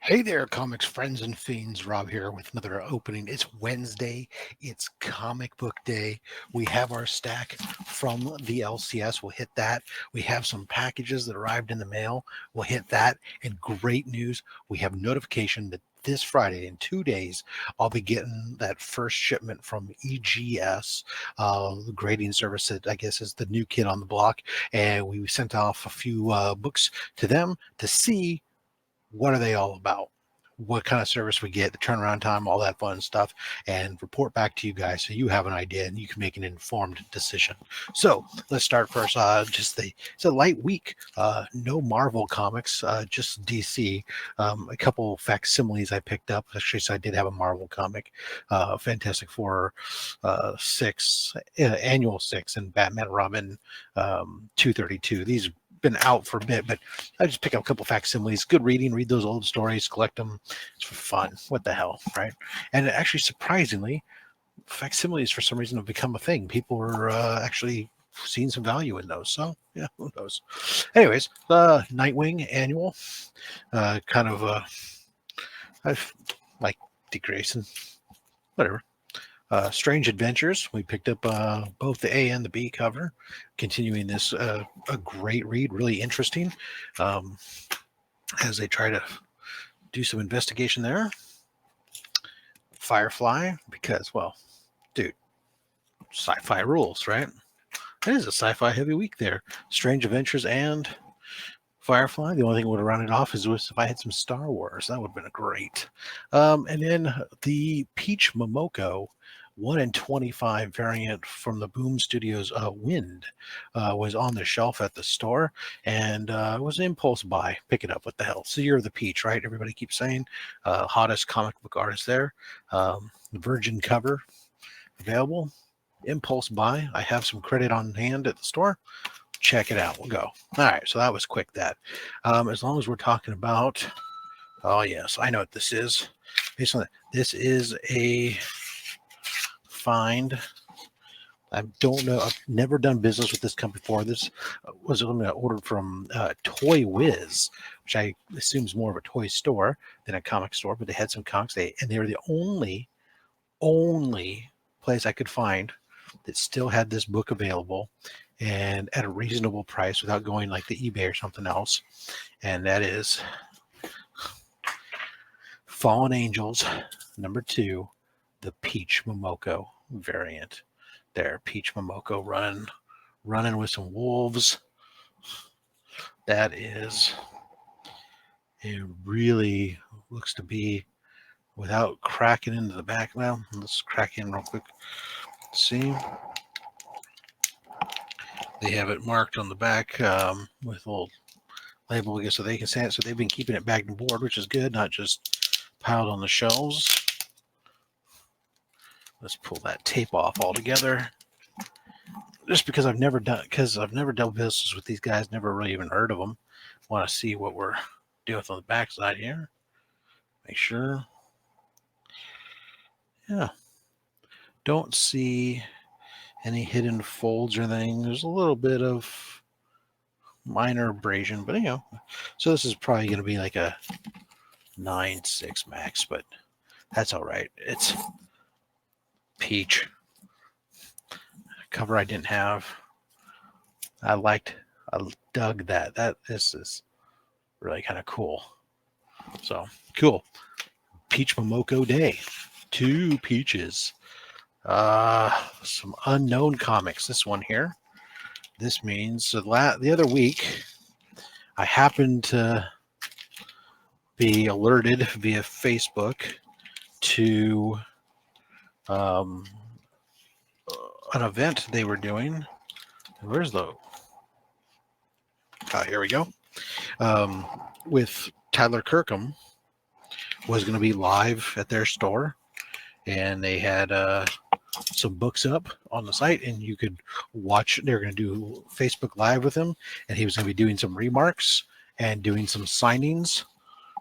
Hey there, comics friends and fiends. Rob here with another opening. It's Wednesday. It's comic book day. We have our stack from the LCS. We'll hit that. We have some packages that arrived in the mail. We'll hit that. And great news, we have notification that this Friday, in 2 days, I'll be getting that first shipment from EGS, the grading service that I guess is the new kid on the block. And we sent off a few books to them to see what are they all about, what kind of service we get, the turnaround time, all that fun stuff, and report back to you guys so you have an idea and you can make an informed decision. So let's start first. It's a light week. No Marvel comics, just DC. A couple facsimiles I picked up. Actually, so I did have a Marvel comic, Fantastic Four 6, Annual 6, and Batman and Robin 232. These been out for a bit, but I just pick up a couple facsimiles. Good reading, read those old stories, collect them. It's for fun. What the hell, right? And actually, surprisingly, facsimiles for some reason have become a thing. People are actually seeing some value in those. So yeah, who knows? Anyways, the Nightwing Annual, kind of I've like Dick Grayson, whatever. Strange Adventures. We picked up both the A and the B cover, continuing this a great read, really interesting as they try to do some investigation there. Firefly, because, well, dude, sci-fi rules, right? It is a sci-fi heavy week there. Strange Adventures and Firefly. The only thing that would have rounded off is if I had some Star Wars. That would have been great. And then the Peach Momoko 1 in 25 variant from the Boom Studios Wind was on the shelf at the store, and it was an impulse buy. Pick it up. What the hell? So you're the Peach, right? Everybody keeps saying. Hottest comic book artist there. Virgin cover available. Impulse buy. I have some credit on hand at the store. Check it out. We'll go. All right. So that was quick. That as long as we're talking about, oh yes, I know what this is. Based on that, this is a find. I don't know. I've never done business with this company before. This was ordered from ToyWhiz, which I assume is more of a toy store than a comic store, but they had some comics. They were the only place I could find that still had this book available and at a reasonable price without going like the eBay or something else. And that is Fallen Angels #2, the Peach Momoko variant. There, Peach Momoko running with some wolves. That is, it really looks to be, without cracking into the back. Well, let's crack in real quick. See, they have it marked on the back with a little label, I guess, so they can say it. So they've been keeping it bagged and board, which is good, not just piled on the shelves. Let's pull that tape off altogether. Just because I've never done business with these guys, never really even heard of them. Want to see what we're dealing with on the back side here. Make sure. Yeah. Don't see any hidden folds or anything. There's a little bit of minor abrasion, but so this is probably going to be like a 9.6 max, but that's all right. It's Peach. Cover I didn't have. I dug that. This is really kind of cool. So cool. Peach Momoko Day. 2 peaches. Some unknown comics. This one here. This means the other week I happened to be alerted via Facebook to an event they were doing. Where's the? Here we go. With Tyler Kirkham was going to be live at their store, and they had some books up on the site, and you could watch. They're going to do Facebook Live with him, and he was going to be doing some remarks and doing some signings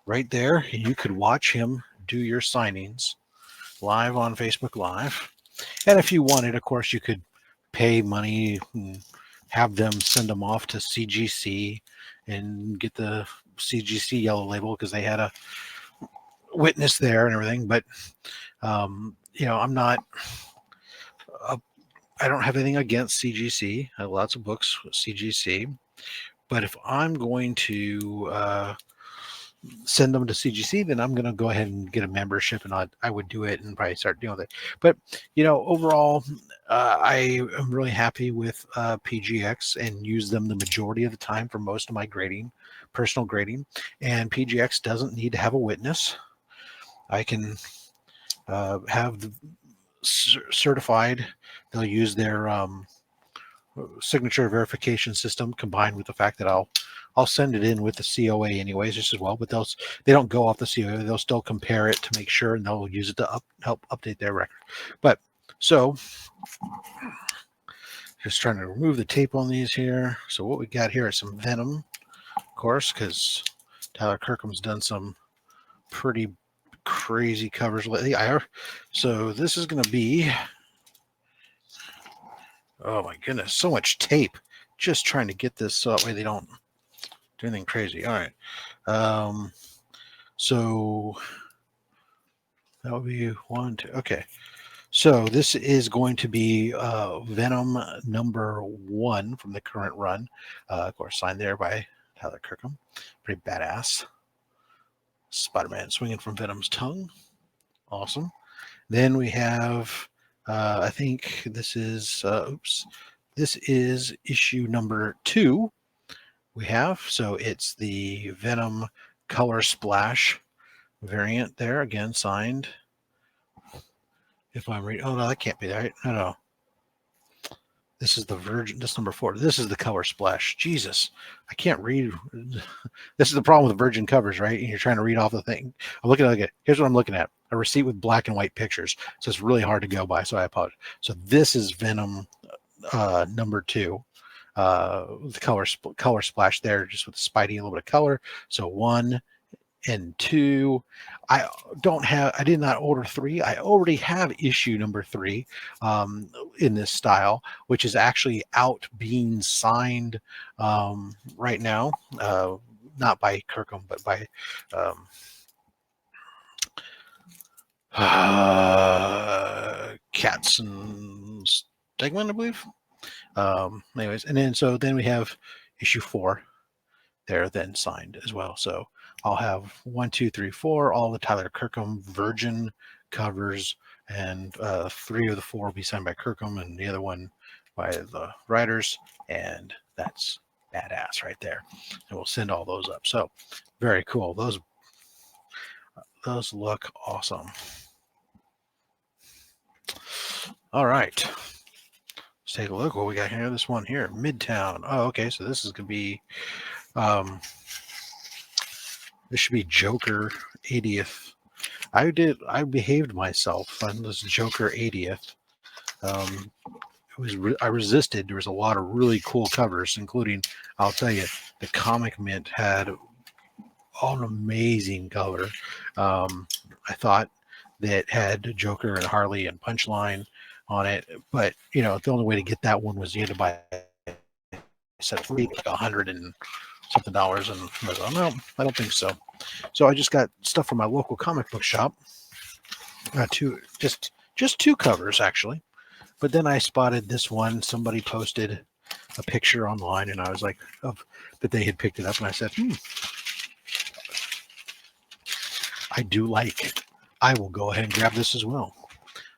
right there. And you could watch him do your signings live on Facebook Live. And if you wanted, of course, you could pay money and have them send them off to CGC and get the CGC yellow label, because they had witness there and everything. But I'm not. I don't have anything against CGC. I have lots of books with CGC. But if I'm going to send them to CGC, then I'm going to go ahead and get a membership, and I would do it and probably start dealing with it. But overall, I am really happy with PGX and use them the majority of the time for most of my grading, personal grading. And PGX doesn't need to have a witness. I can have the certified. They'll use their signature verification system combined with the fact that I'll send it in with the COA anyways, just as well. But they don't go off the COA. They'll still compare it to make sure, and they'll use it to help update their record. But so, just trying to remove the tape on these here. So what we got here is some Venom, of course, because Tyler Kirkham's done some pretty crazy covers lately. So this is going to be, oh my goodness, so much tape. Just trying to get this so that way they don't do anything crazy. All right. So that would be 1, 2. Okay. So this is going to be Venom #1 from the current run. Of course, signed there by Tyler Kirkham. Pretty badass. Spider-Man swinging from Venom's tongue. Awesome. Then we have, I think this is, this is issue #2 we have. So it's the Venom Color Splash variant there, again, signed. If I'm reading, oh no, that can't be right. No. This is the Virgin, this #4. This is the Color Splash. Jesus, I can't read. This is the problem with Virgin covers, right? And you're trying to read off the thing. I'm looking at, here's what I'm looking at. A receipt with black and white pictures. So it's really hard to go by. So I apologize. So this is Venom #2. The color splash there, just with the Spidey, a little bit of color. So 1 and 2. I did not order 3. I already have issue #3 in this style, which is actually out being signed right now, not by Kirkham, but by Katz and Stegman, I believe. Anyways, and then we have issue 4 there, then signed as well. So I'll have 1, 2, 3, 4, all the Tyler Kirkham Virgin covers, and 3 of the 4 will be signed by Kirkham, and the other one by the writers, and that's badass right there. And we'll send all those up. So very cool. Those look awesome. All right. Let's take a look what we got here. This one here, Midtown. Oh, okay. So this is gonna be this should be Joker 80th. I behaved myself on this Joker 80th. I resisted. There was a lot of really cool covers, including, I'll tell you, the Comic Mint had an amazing cover. I thought that had Joker and Harley and Punchline on it, but the only way to get that one was you had to buy a set of like $100 and something, and I was like, no, I don't think so. So I just got stuff from my local comic book shop. Just 2 covers actually, but then I spotted this one. Somebody posted a picture online, and I was like, that they had picked it up, and I said, I will go ahead and grab this as well.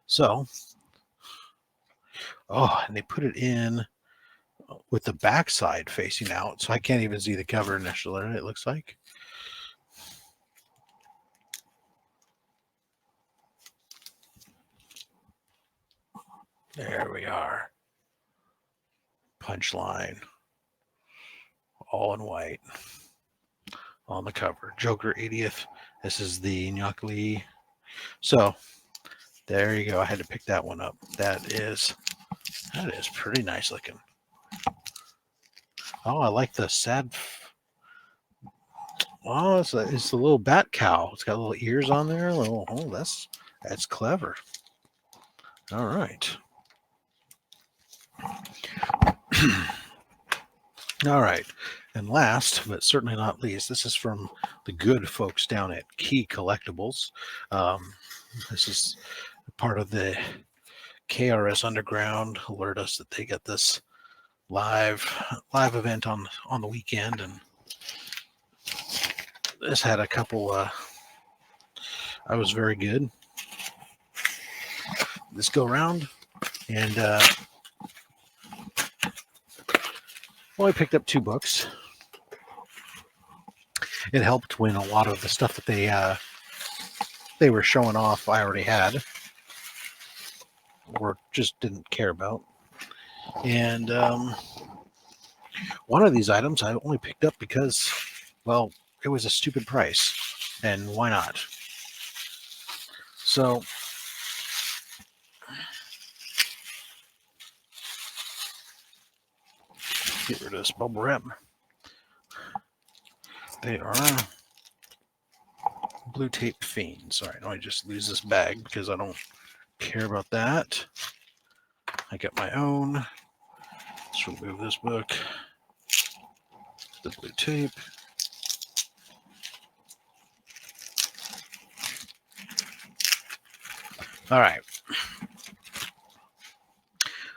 So, and they put it in with the backside facing out, so I can't even see the cover initially, it looks like. There we are. Punchline. All in white. On the cover. Joker 80th. This is the Nyakli. So, there you go. I had to pick that one up. That is pretty nice looking. Oh, I like the sad. Oh, it's a little bat cow. It's got little ears on there. That's clever. All right. All right. And last, but certainly not least, this is from the good folks down at Key Collectibles. This is part of the KRS Underground. Alert us that they got this live event on the weekend, and this had a couple. I was very good this go round, and well, I picked up 2 books. It helped when a lot of the stuff that they were showing off I already had or just didn't care about. And one of these items I only picked up because, well, it was a stupid price, and why not? So get rid of this bubble wrap. They are blue tape fiends. All right, now I just lose this bag because I don't care about that. I got my own. Let's remove this book. The blue tape. All right.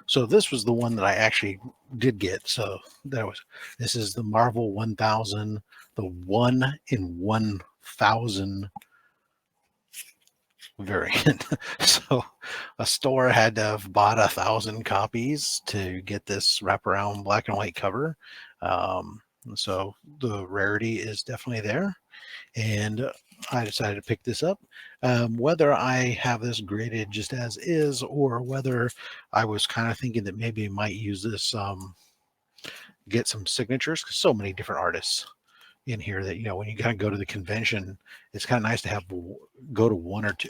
So this was the one that I actually did get. So this is the Marvel 1000, the 1 in 1000 variant. So a store had to have bought 1,000 copies to get this wraparound black and white cover. So the rarity is definitely there. And I decided to pick this up. Whether I have this graded just as is, or whether I was kind of thinking that maybe I might use this, get some signatures, because so many different artists in here that, you know, when you kind of go to the convention, it's kind of nice to have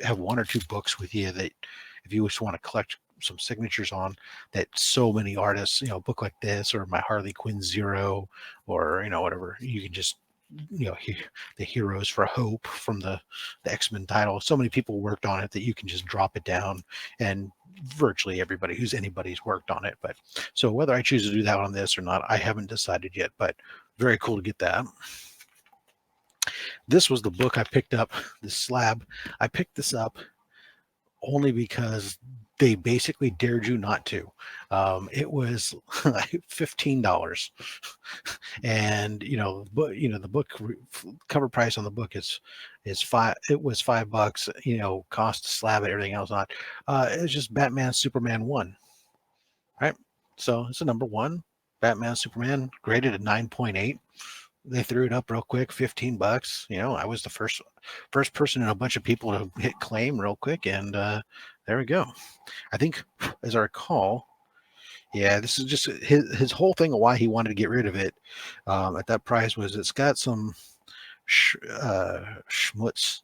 have 1 or 2 books with you that if you just want to collect some signatures on, that so many artists, you know, a book like this or my Harley Quinn Zero, or, you know, whatever, you can just, you know, the Heroes for Hope from the X-Men title. So many people worked on it that you can just drop it down, and virtually everybody who's anybody's worked on it. But so whether I choose to do that on this or not, I haven't decided yet, but very cool to get that. This was the book I picked up, this slab. I picked this up only because they basically dared you not to. It was like $15, and you know, the book cover price on the book is $5. It was $5. You know, cost to slab it, everything else not. It's just Batman Superman 1, right? So it's a number 1, Batman Superman, graded at 9.8. They threw it up real quick, $15. You know, I was the first person and a bunch of people to hit claim real quick, and there we go. I think, as I recall, yeah, this is just his whole thing of why he wanted to get rid of it at that price was it's got some schmutz.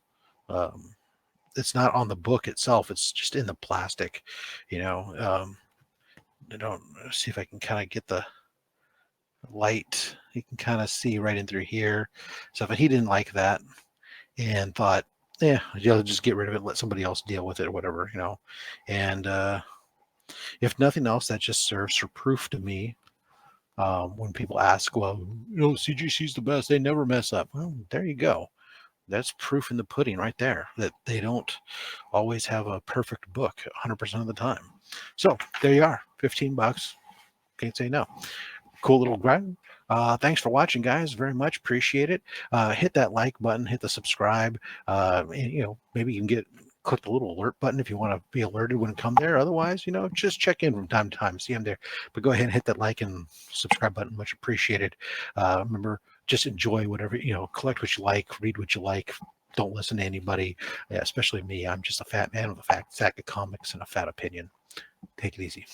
It's not on the book itself; it's just in the plastic. You know, I don't see if I can kind of get the light. You can kind of see right in through here. So, but he didn't like that and thought, yeah, you'll just get rid of it, let somebody else deal with it or whatever, you know. And if nothing else, that just serves for proof to me. When people ask, well, you know, CGC's the best, they never mess up. Well, there you go. That's proof in the pudding right there that they don't always have a perfect book 100% of the time. So there you are, $15. Can't say no. Cool little grind. Thanks for watching, guys. Very much appreciate it. Hit that like button, hit the subscribe, and, you know, maybe you can click the little alert button if you want to be alerted when it comes there. Otherwise, you know, just check in from time to time, see I'm there. But go ahead and hit that like and subscribe button. Much appreciated. Remember, just enjoy whatever, you know, collect what you like, read what you like. Don't listen to anybody, especially me. I'm just a fat man with a fat sack of comics and a fat opinion. Take it easy.